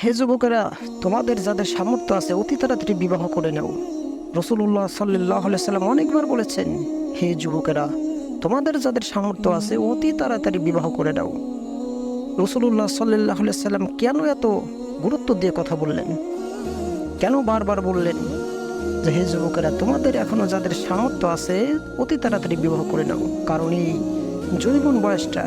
হে যুবকেরা, তোমাদের যাদের সামর্থ্য আছে অতি তাড়াতাড়ি বিবাহ করে নাও। রাসূলুল্লাহ সাল্লাল্লাহু আলাইহি সাল্লাম অনেকবার বলেছেন, হে যুবকেরা, তোমাদের যাদের সামর্থ্য আছে অতি তাড়াতাড়ি বিবাহ করে নাও। রাসূলুল্লাহ সাল্লাল্লাহু আলাইহি সাল্লাম কেন এত গুরুত্ব দিয়ে কথা বললেন? কেন বারবার বললেন যে হে যুবকেরা, তোমাদের এখনো যাদের সামর্থ্য আছে অতি তাড়াতাড়ি বিবাহ করে নাও? কারণ এই যৌবন বয়সটা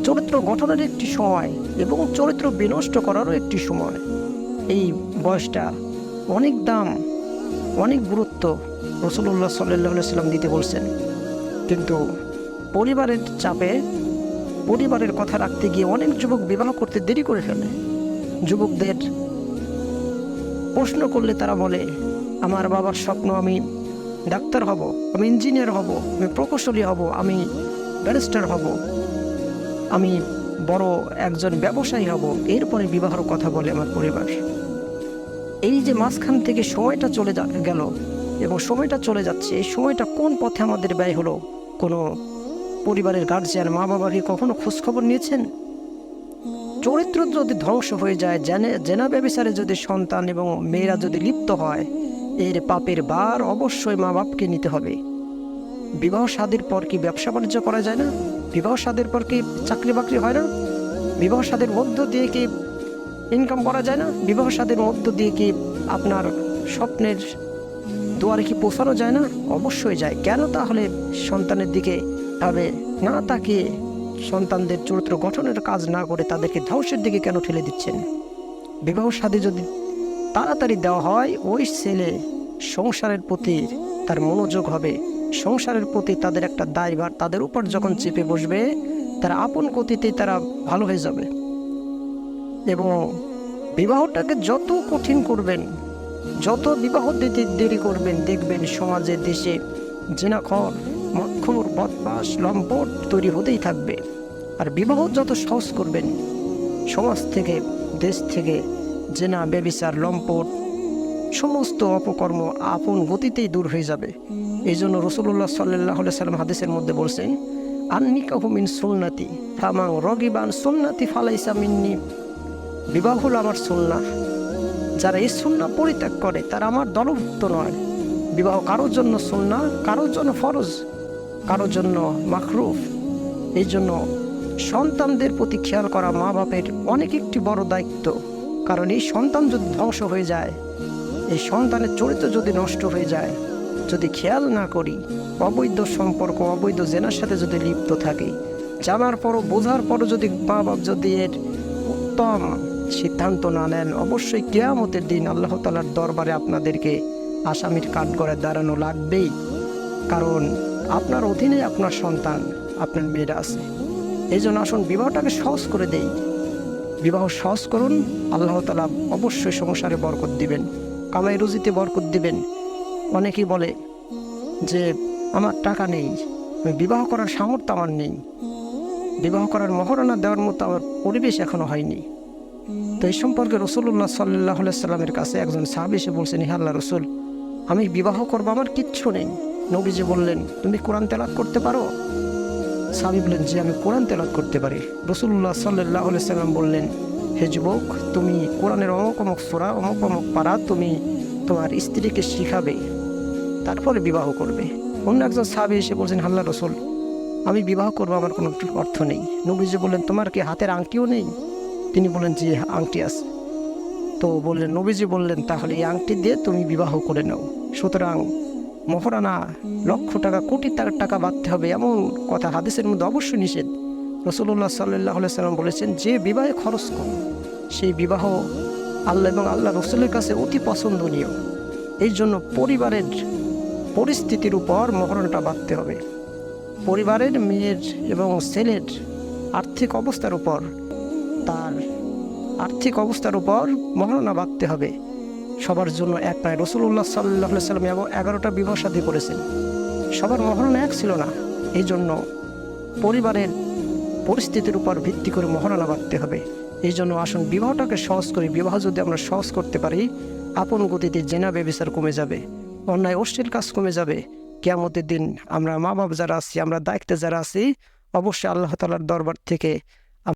চরিত্র গঠনের একটি সময় এবং চরিত্র বিনষ্ট করারও একটি সময়। এই বয়সটা অনেক দাম, অনেক গুরুত্ব রাসূলুল্লাহ সাল্লাল্লাহু আলাইহি সাল্লাম দিতে বলছেন। কিন্তু পরিবারের চাপে, পরিবারের কথা রাখতে গিয়ে অনেক যুবক বিবাহ করতে দেরি করে ফেলে। যুবকদের প্রশ্ন করলে তারা বলে, আমার বাবার স্বপ্ন আমি ডাক্তার হব, আমি ইঞ্জিনিয়ার হব, আমি প্রকৌশলী হব, আমি ব্যারিস্টার হব, আমি বড় একজন ব্যবসায়ী হব, এরপরে বিবাহের কথা বলে আমার পরিবার। এই যে মাঝখান থেকে সময়টা চলে গেল এবং সময়টা চলে যাচ্ছে, এই সময়টা কোন পথে আমাদের ব্যয় হলো? কোনো পরিবারের গার্জিয়ান, মা বাবা কি কখনো খোঁজখবর নিয়েছেন? চরিত্র যদি ধ্বংস হয়ে যায়, জেনা ব্যভিচারে যদি সন্তান এবং মেয়েরা যদি লিপ্ত হয়, এর পাপের ভার অবশ্যই মা বাপকে নিতে হবে। বিবাহ শাদীর পর কি ব্যবসা বাণিজ্য করা যায় না? বিবাহ শাদীর পর কি চাকরি বাকরি হয় না? বিবাহ শাদীর মধ্য দিয়ে কি ইনকাম করা যায় না? বিবাহ শাদীর মধ্য দিয়ে কি আপনার স্বপ্নের দুয়ারে কি পৌঁছানো যায় না? অবশ্যই যায়। কেন তাহলে সন্তানের দিকে ভাবে না তাকিয়ে, সন্তানদের চরিত্র গঠনের কাজ না করে তাদেরকে ধ্বংসের দিকে কেন ঠেলে দিচ্ছেন? বিবাহ শাদী যদি তাড়াতাড়ি দেওয়া হয়, ওই ছেলে সংসারের প্রতি তার মনোযোগ হবে, সংসারের প্রতি তাদের একটা দায়ভার তাদের উপর যখন চেপে বসবে, তারা আপন গতিতেই তারা ভালো হয়ে যাবে। এবং বিবাহটাকে যত কঠিন করবেন, যত বিবাহ দিতে দেরি করবেন, দেখবেন সমাজে, দেশে জেনাখর, মদখোর, বদমাশ, লম্পট তৈরি হতেই থাকবে। আর বিবাহ যত সহজ করবেন, সমাজ থেকে, দেশ থেকে জেনা, ব্যভিচার, লম্পট সমস্ত অপকর্ম আপন গতিতেই দূর হয়ে যাবে। এই জন্য রাসূলুল্লাহ সাল্লাল্লাহু আলাইহি সাল্লাম হাদিসের মধ্যে বলছেন, আন-নিকাহু মিন সুন্নতি ফামান রাগিবা আন সুন্নতি ফালাইসা মিন্নি। বিবাহ হলো আমার সুন্নাহ, যারা এই সুন্নাহ পরিত্যাগ করে তারা আমার দলভুক্ত নয়। বিবাহ কারোর জন্য সুন্নাহ, কারোর জন্য ফরজ, কারোর জন্য মাকরুহ। এই জন্য সন্তানদের প্রতি খেয়াল করা মা বাপের অনেক একটি বড় দায়িত্ব। কারণ এই সন্তান যদি ধ্বংস হয়ে যায়, এই সন্তানের চরিত্র যদি নষ্ট হয়ে যায়, যদি খেয়াল না করি, অবৈধ সম্পর্ক, অবৈধ জেনার সাথে যদি লিপ্ত থাকে, জানার পরও বোঝার পরও যদি মা বাপ যদি এর উত্তম সিদ্ধান্ত না নেন, অবশ্যই কিয়ামতের দিন আল্লাহ তাআলার দরবারে আপনাদেরকে আসামির কাঠগড়ায় দাঁড়ানো লাগবেই। কারণ আপনার অধীনে আপনার সন্তান, আপনার মেয়েরা আছে। এই জন্য আসুন বিবাহটাকে সহজ করে দেই। বিবাহ সহজ করুন, আল্লাহ তাআলা অবশ্যই সংসারে বরকত দিবেন, কামাই রুজিতে বরকত দিবেন। অনেকেই বলে যে আমার টাকা নেই, আমি বিবাহ করার সামর্থ্য আমার নেই, বিবাহ করার মহারণা দেওয়ার মতো আমার পরিবেশ এখনো হয়নি। তো এই সম্পর্কে রাসূলুল্লাহ সাল্লাল্লাহু আলাইহি সাল্লামের কাছে একজন সাহাবী এসে বলছেন, হে আল্লাহর রাসূল, আমি বিবাহ করবো, আমার কিচ্ছু নেই। নবীজি বললেন, তুমি কোরআন তেলাওয়াত করতে পারো? সাহাবী বললেন, যে আমি কোরআন তেলাওয়াত করতে পারি। রাসূলুল্লাহ সাল্লাল্লাহু আলাইহি সাল্লাম বললেন, হে যুবক, তুমি কোরআনের অমুক অমুক সূরা, অমুক অমুক পারা তুমি তোমার স্ত্রীকে শিখাবে, তারপরে বিবাহ করবে। অন্য একজন সাহাবী এসে বলছেন, আল্লাহর রাসূল, আমি বিবাহ করবো, আমার কোনো অর্থ নেই। নবীজি বললেন, তোমার কি হাতের আংটিও নেই? তিনি বললেন, যে আংটি আছে। তো বললেন, নবীজি বললেন, তাহলে এই আংটি দিয়ে তুমি বিবাহ করে নাও। সুতরাং মহারণা লক্ষ টাকা, কোটি টাকা বাঁধতে হবে এমন কথা হাদিসের মধ্যে অবশ্যই নিষেধ। রাসূলুল্লাহ সাল্লাল্লাহু আলাইহি সাল্লাম বলেছেন, যে বিবাহে খরচ কম সেই বিবাহ আল্লাহ এবং আল্লাহ রাসূলের কাছে অতি পছন্দনীয়। এই জন্য পরিবারের পরিস্থিতির উপর মহারণাটা বাঁধতে হবে। পরিবারের মেয়ের এবং ছেলের আর্থিক অবস্থার উপর, তার আর্থিক অবস্থার উপর মহারণা বাঁধতে হবে। সবার জন্য এক নয়। রাসূলুল্লাহ সাল্লাল্লাহু আলাইহি সাল্লাম 11টা বিবাহ শাদী করেছেন, সবার মহারণা এক ছিল না। এই জন্য পরিবারের পরিস্থিতির উপর ভিত্তি করে মহারণা বাঁধতে হবে। এই জন্য আসুন বিবাহটাকে সহজ করি। বিবাহ যদি আমরা সহজ করতে পারি, আপন গতিতে জেনা ব্যভিচার কমে যাবে, অন্যায় অশ্লীল কাজ কমে যাবে। কিয়ামতের দিন আমরা মা বাপ যারা আছি, আমরা দায়িত্বে যারা আছি, অবশ্যই আল্লাহ তাআলার দরবার থেকে